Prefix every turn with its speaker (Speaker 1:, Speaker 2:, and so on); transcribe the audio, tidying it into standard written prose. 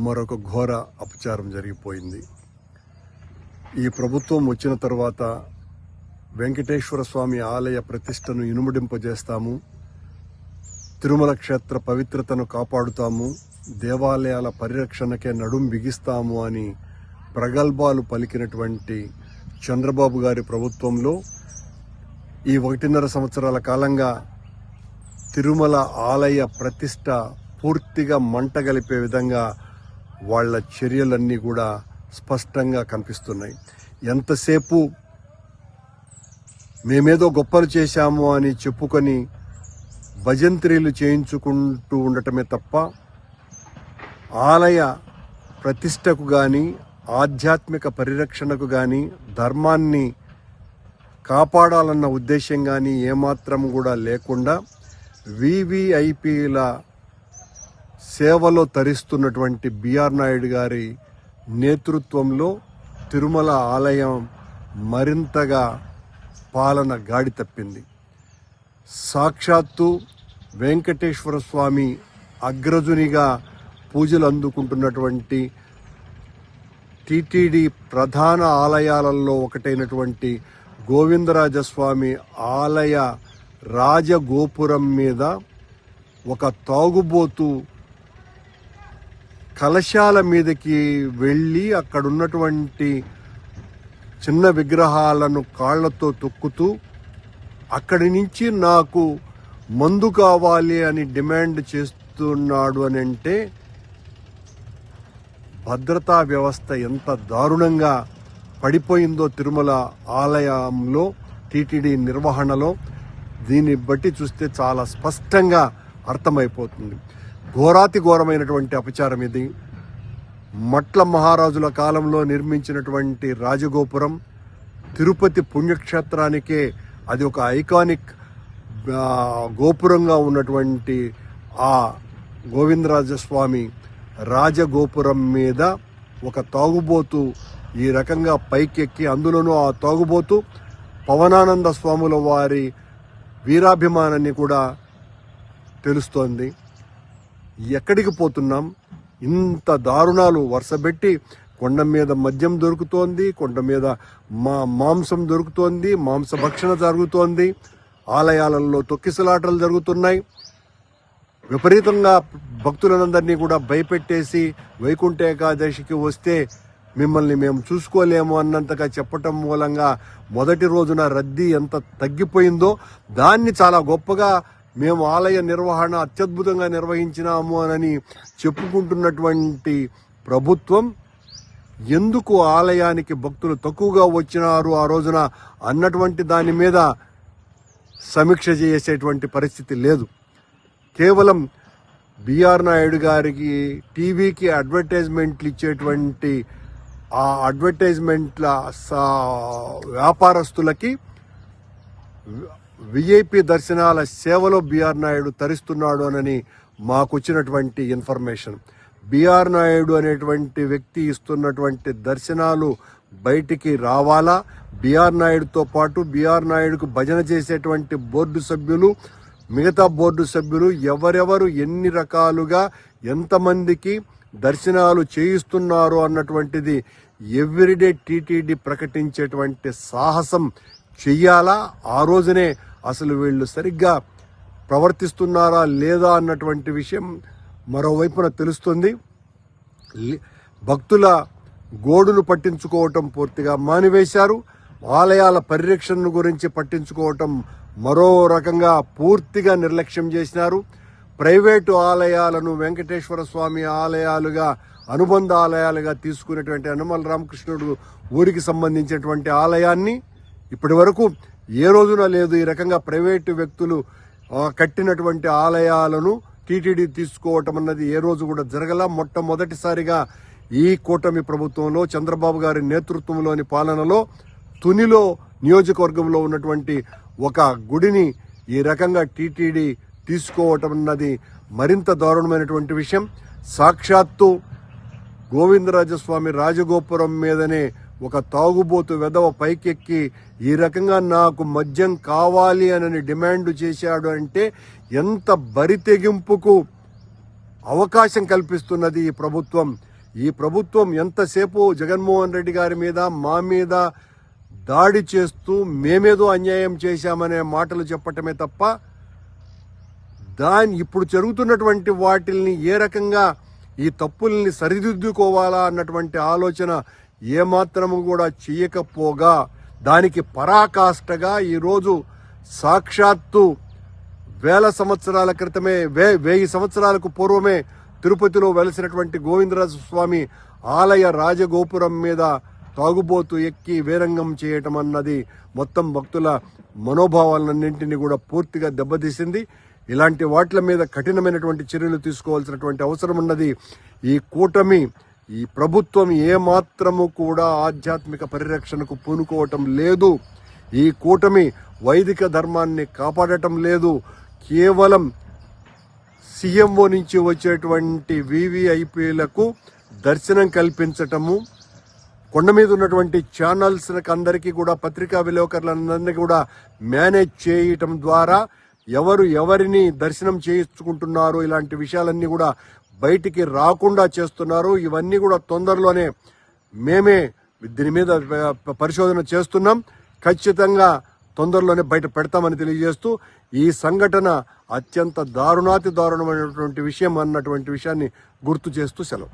Speaker 1: మరొక ఘోర అపచారం జరిగిపోయింది. ఈ ప్రభుత్వం వచ్చిన తర్వాత వెంకటేశ్వర స్వామి ఆలయ ప్రతిష్టను ఇనుమడింపజేస్తాము, తిరుమల క్షేత్ర పవిత్రతను కాపాడుతాము, దేవాలయాల పరిరక్షణకే నడుం బిగిస్తాము అని ప్రగల్భాలు పలికినటువంటి చంద్రబాబు గారి ప్రభుత్వంలో ఈ 1.5 సంవత్సరాల కాలంగా తిరుమల ఆలయ ప్రతిష్ట పూర్తిగా మంటగలిపే విధంగా వాళ్ళ చర్యలన్నీ కూడా స్పష్టంగా కనిపిస్తున్నాయి. ఎంతసేపు మేమేదో గొప్పలు చేశాము అని చెప్పుకొని భజంత్రీలు చేయించుకుంటూ ఉండటమే తప్ప ఆలయ ప్రతిష్టకు కానీ ఆధ్యాత్మిక పరిరక్షణకు కానీ ధర్మాన్ని కాపాడాలన్న ఉద్దేశం కానీ ఏమాత్రం కూడా లేకుండా వివిఐపీల సేవలో తరిస్తున్నటువంటి బిఆర్ నాయుడు గారి నేతృత్వంలో తిరుమల ఆలయం మరింతగా పాలన గాడి తప్పింది. సాక్షాత్తు వెంకటేశ్వర స్వామి అగ్రజునిగా పూజలు అందుకుంటున్నటువంటి టీటీడీ ప్రధాన ఆలయాలలో ఒకటైనటువంటి గోవిందరాజస్వామి ఆలయ రాజగోపురం మీద ఒక తాగుబోతు కలశాల మీదకి వెళ్ళి అక్కడున్నటువంటి చిన్న విగ్రహాలను కాళ్లతో తొక్కుతూ అక్కడి నుంచి నాకు మందు కావాలి అని డిమాండ్ చేస్తున్నాడు అని అంటే భద్రతా వ్యవస్థ ఎంత దారుణంగా పడిపోయిందో తిరుమల ఆలయంలో టీటీడీ నిర్వహణలో దీన్ని బట్టి చూస్తే చాలా స్పష్టంగా అర్థమైపోతుంది. ఘోరాతి ఘోరమైనటువంటి అపచారం ఇది. మట్ల మహారాజుల కాలంలో నిర్మించినటువంటి రాజగోపురం, తిరుపతి పుణ్యక్షేత్రానికే అది ఒక ఐకానిక్ గోపురంగా ఉన్నటువంటి ఆ గోవిందరాజస్వామి రాజగోపురం మీద ఒక తాగుబోతు ఈ రకంగా పైకెక్కి, అందులోనూ ఆ తాగుబోతు పవనానంద స్వాముల వారి వీరాభిమానాన్ని కూడా తెలుస్తోంది. ఎక్కడికి పోతున్నాం? ఇంత దారుణాలు వరుసబెట్టి కొండ మీద మద్యం దొరుకుతోంది, కొండ మీద మాంసం దొరుకుతోంది, మాంసభక్షణ జరుగుతోంది, ఆలయాలలో తొక్కిసలాటలు జరుగుతున్నాయి. విపరీతంగా భక్తులందరినీ కూడా భయపెట్టేసి వైకుంఠ ఏకాదశికి వస్తే మిమ్మల్ని మేము చూసుకోలేము అన్నంతగా చెప్పటం మూలంగా మొదటి రోజున రద్దీ ఎంత తగ్గిపోయిందో దాన్ని చాలా గొప్పగా మేము ఆలయ నిర్వహణ అత్యద్భుతంగా నిర్వహించినాము అని చెప్పుకుంటున్నటువంటి ప్రభుత్వం ఎందుకు ఆలయానికి భక్తులు తక్కువగా వచ్చినారు ఆ రోజున అన్నటువంటి దాని మీద సమీక్ష చేసేటువంటి పరిస్థితి లేదు. కేవలం బిఆర్ నాయుడు గారికి టీవీకి అడ్వర్టైజ్మెంట్లు ఇచ్చేటువంటి ఆ అడ్వర్టైజ్మెంట్ల వ్యాపారస్తులకి విఐపి దర్శనాల సేవలో బిఆర్ నాయుడు తరిస్తున్నాడు అని మాకు వచ్చినటువంటి ఇన్ఫర్మేషన్. బిఆర్ నాయుడు అనేటువంటి వ్యక్తి ఇస్తున్నటువంటి దర్శనాలు బయటికి రావాలా? బిఆర్ నాయుడుతో పాటు బిఆర్ నాయుడుకు భజన చేసేటువంటి బోర్డు సభ్యులు, మిగతా బోర్డు సభ్యులు ఎవరెవరు ఎన్ని రకాలుగా ఎంతమందికి దర్శనాలు చేయిస్తున్నారు అన్నటువంటిది ఎవ్రీడే టీటీడీ ప్రకటించేటువంటి సాహసం చెయ్యాలా? ఆ రోజునే అసలు వీళ్ళు సరిగ్గా ప్రవర్తిస్తున్నారా లేదా అన్నటువంటి విషయం మరోవైపున తెలుస్తుంది. భక్తుల గోడును పట్టించుకోవటం పూర్తిగా మానివేశారు. ఆలయాల పరిరక్షణ గురించి పట్టించుకోవటం మరో రకంగా పూర్తిగా నిర్లక్ష్యం చేసినారు. ప్రైవేటు ఆలయాలను వెంకటేశ్వర స్వామి ఆలయాలుగా, అనుబంధ ఆలయాలుగా తీసుకునేటువంటి యనమల రామకృష్ణుడు ఊరికి సంబంధించినటువంటి ఆలయాన్ని ఇప్పటి వరకు ఏ రోజున లేదు. ఈ రకంగా ప్రైవేటు వ్యక్తులు కట్టినటువంటి ఆలయాలను టీటీడీ తీసుకోవటం అన్నది ఏ రోజు కూడా జరగల. మొట్టమొదటిసారిగా ఈ కూటమి ప్రభుత్వంలో చంద్రబాబు గారి నేతృత్వంలోని పాలనలో తునిలో నియోజకవర్గంలో ఉన్నటువంటి ఒక గుడిని ఈ రకంగా టీటీడీ తీసుకోవటం అన్నది మరింత దారుణమైనటువంటి విషయం. సాక్షాత్తు గోవిందరాజస్వామి రాజగోపురం మీదనే ఒక తాగుబోతు వెధవ పైకెక్కి ఈ రకంగా నాకు మద్యం కావాలి అని డిమాండ్ చేశాడు అంటే ఎంత బరి తెగింపుకు అవకాశం కల్పిస్తున్నది ఈ ప్రభుత్వం. ఈ ప్రభుత్వం ఎంతసేపు జగన్మోహన్ రెడ్డి గారి మీద మా మీద దాడి చేస్తూ మేమేదో అన్యాయం చేశామనే మాటలు చెప్పటమే తప్ప ఇప్పుడు జరుగుతున్నటువంటి వాటిల్ని ఏ రకంగా ఈ తప్పుల్ని సరిదిద్దుకోవాలా అన్నటువంటి ఆలోచన ఏమాత్రము కూడా చేయకపోగా దానికి పరాకాష్ఠగా ఈరోజు సాక్షాత్తు 1000 సంవత్సరాల క్రితమే 1000 సంవత్సరాలకు పూర్వమే తిరుపతిలో వెలసినటువంటి గోవిందరాజ స్వామి ఆలయ రాజగోపురం మీద తాగుబోతు ఎక్కి వీరంగం చేయటం అన్నది మొత్తం భక్తుల మనోభావాలన్నింటినీ కూడా పూర్తిగా దెబ్బతీసింది. ఇలాంటి వాటి మీద కఠినమైనటువంటి చర్యలు తీసుకోవాల్సినటువంటి అవసరం ఉన్నది. ఈ కూటమి ఈ ప్రభుత్వం ఏమాత్రము కూడా ఆధ్యాత్మిక పరిరక్షణకు పూనుకోవటం లేదు. ఈ కూటమి వైదిక ధర్మాన్ని కాపాడటం లేదు. కేవలం సీఎంఓ నుంచి వచ్చేటువంటి వీవీఐపీలకు దర్శనం కల్పించటము, కొండ మీద ఉన్నటువంటి ఛానల్స్ అందరికీ కూడా పత్రికా విలేకరులందరినీ కూడా మేనేజ్ చేయటం ద్వారా ఎవరు ఎవరిని దర్శనం చేయించుకుంటున్నారు ఇలాంటి విషయాలన్నీ కూడా బయటికి రాకుండా చేస్తున్నారు. ఇవన్నీ కూడా తొందరలోనే మేమే దీని మీద పరిశోధన చేస్తున్నాం. ఖచ్చితంగా తొందరలోనే బయట పెడతామని తెలియజేస్తూ ఈ సంఘటన అత్యంత దారుణమైనటువంటి విషయం అన్నటువంటి విషయాన్ని గుర్తు చేస్తూ సెలవు.